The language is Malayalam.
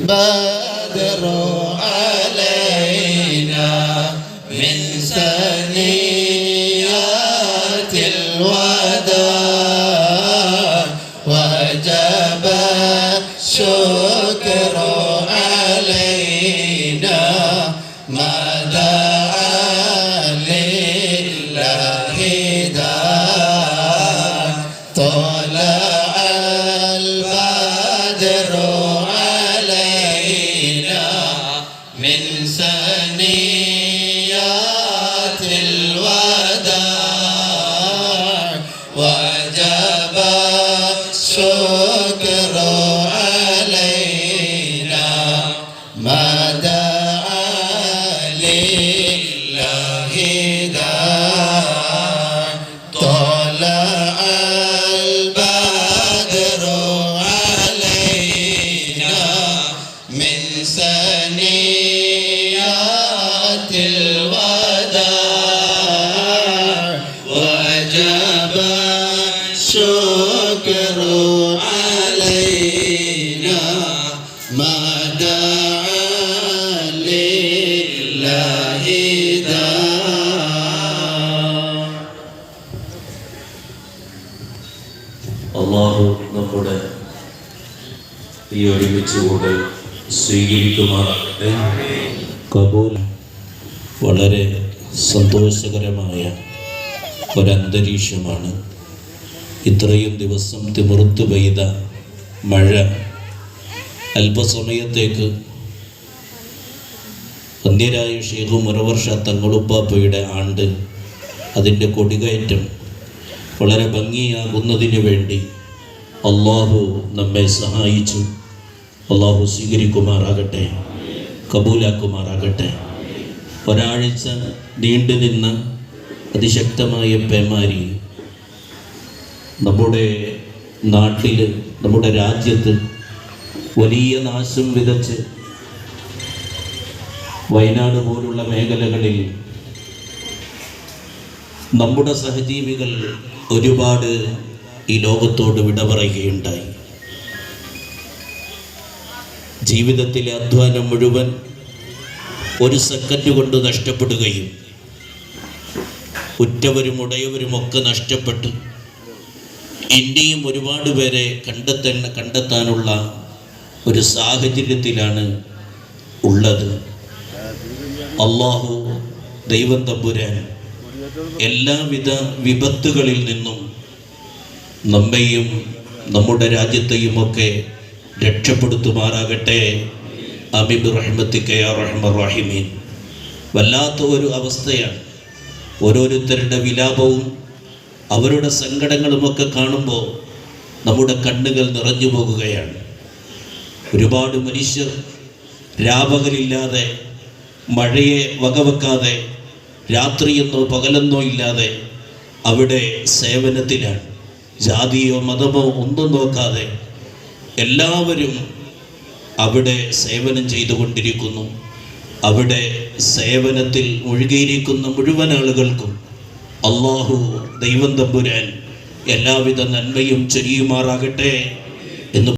بدر علينا من ثنيات الوداع وجب الشكر علينا ما دعا لله داع طلع البدر علينا من ثنيات الوداع وجب الشكر علينا ما دعا لله داع طلع البدر علينا من ثنيات الوداع وجب الشكر علينا ما دعا لله داع. അല്ലാഹു നമ്മുടെ ഈ ഒരുമിച്ചുകൂടെ സ്വീകരിക്കുമാറാകട്ടെ. കബൂൽ. വളരെ സന്തോഷകരമായ ഒരന്തരീക്ഷമാണ്. ഇത്രയും ദിവസം തിമിർത്ത് പെയ്ത മഴ അല്പസമയത്തേക്ക് വന്ധ്യരായ ഷെയ്ഖ് മുറവർഷ തങ്ങളുപ്പാപ്പയുടെ ആണ്ട് അതിൻ്റെ കൊടികയറ്റം വളരെ ഭംഗിയാകുന്നതിന് വേണ്ടി അള്ളാഹു നമ്മെ സഹായിച്ചു. അള്ളാഹു സ്വീകരിക്കുമാറാകട്ടെ, കബൂലാക്കുമാറാകട്ടെ. ഒരാഴ്ച നീണ്ടു നിന്ന അതിശക്തമായ പേമാരി നമ്മുടെ നാട്ടിൽ, നമ്മുടെ രാജ്യത്ത് വലിയ നാശം വിതച്ച് വയനാട് പോലുള്ള മേഖലകളിൽ നമ്മുടെ സഹജീവികൾ ഒരുപാട് ഈ ലോകത്തോട് വിട പറയുകയുണ്ടായി. ജീവിതത്തിലെ അധ്വാനം മുഴുവൻ ഒരു സെക്കൻഡ് കൊണ്ട് നഷ്ടപ്പെടുകയും ഉറ്റവരും ഉടയവരുമൊക്കെ നഷ്ടപ്പെട്ടു ഇനിയും ഒരുപാട് പേരെ കണ്ടെത്താനുള്ള ഒരു സാഹചര്യത്തിലാണ് ഉള്ളത്. അല്ലാഹു ദൈവം തമ്പുരാൻ എല്ലാവിധ വിപത്തുകളിൽ നിന്നും നമ്മെയും നമ്മുടെ രാജ്യത്തെയുമൊക്കെ രക്ഷപ്പെടുത്തുമാറാകട്ടെ. ആമീൻ ബിറഹ്മതിക യാ അർഹമർ റഹീമീൻ. വല്ലാത്ത ഒരു അവസ്ഥയാണ്. ഓരോരുത്തരുടെ വിലാപവും അവരുടെ സങ്കടങ്ങളുമൊക്കെ കാണുമ്പോൾ നമ്മുടെ കണ്ണുകൾ നിറഞ്ഞു പോകുകയാണ്. ഒരുപാട് മനുഷ്യർ രാപകലില്ലാതെ, മഴയെ വകവെക്കാതെ, രാത്രിയെന്നോ പകലെന്നോ ഇല്ലാതെ അവിടെ സേവനത്തിലാണ്. ജാതിയോ മതമോ ഒന്നും നോക്കാതെ എല്ലാവരും അവിടെ സേവനം ചെയ്തുകൊണ്ടിരിക്കുന്നു. അവിടെ സേവനത്തിൽ മുഴുകിയിരിക്കുന്ന മുഴുവൻ ആളുകൾക്കും അല്ലാഹു ദൈവം തമ്പുരാൻ എല്ലാവിധ നന്മയും ചൊരിയുമാറാകട്ടെ എന്ന്